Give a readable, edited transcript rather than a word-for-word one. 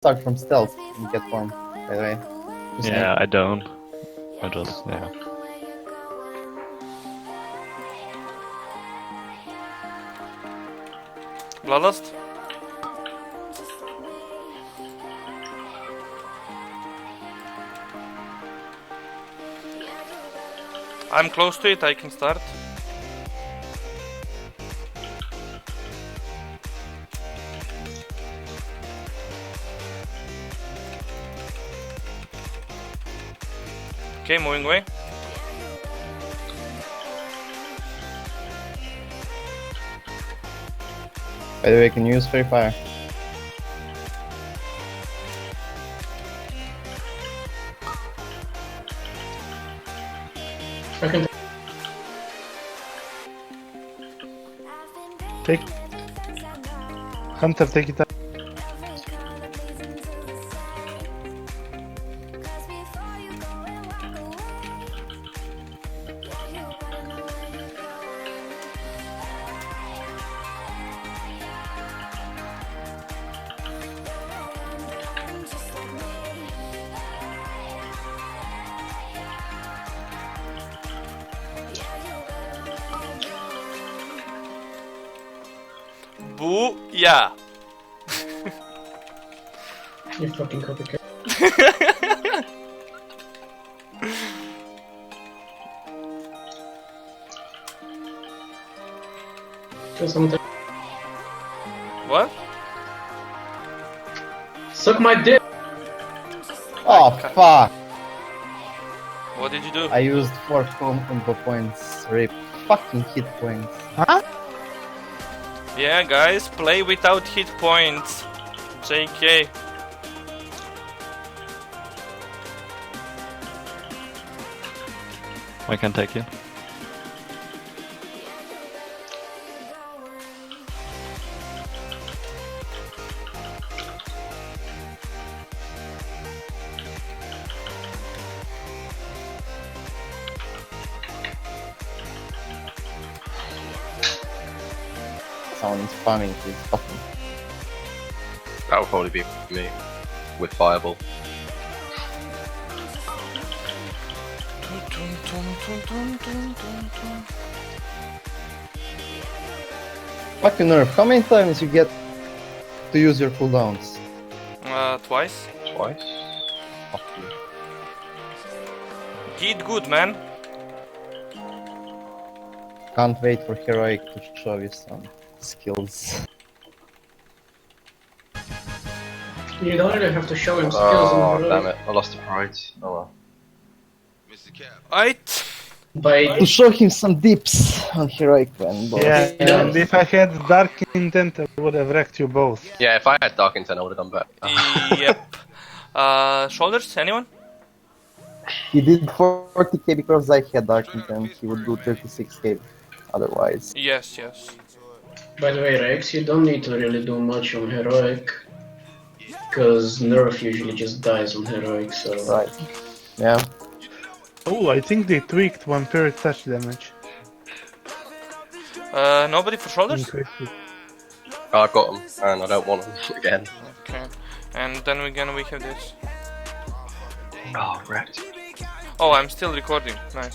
start from stealth and get form, by the way. Just Yeah, I don't. I just, yeah. Bloodlust? I'm close to it, I can start. Okay, moving away. By the way, can you use Fairy Fire? I can Take Hunter, take it up. Booyah! You fucking copycat. Kill something. What? Suck my dick! Oh, fuck! What did you do? I used 4 combo points. Rip. Fucking hit points. Huh? Yeah, guys, play without hit points. JK. I can take you. Someone is spamming his button. That would probably be me with Fireball. Fucking nerf, how many times you get to use your cooldowns? Twice. Twice? Fuck you. Get good, man. Can't wait for Heroic to show you some skills. You don't really have to show him skills Oh, in the damn it. I lost the pride. Oh well. Aight. By To show him some dips on Heroic when both. Yeah, Yeah. and if I had Dark Intent, I would have wrecked you both. Yeah, if I had Dark Intent, I would have done better. Yep. Shoulders, anyone? He did 40k because I had Dark Intent, he would do 36k otherwise. Yes, yes. By the way, Rex, you don't need to really do much on Heroic, because Nerf usually just dies on Heroic, so... Right. Yeah. Oh, I think they tweaked vampiric touch damage. Nobody for shoulders? Increased. Oh, I've got them, and I don't want them again. Okay. And then again we have this. Oh, wrecked. Oh, I'm still recording. Nice.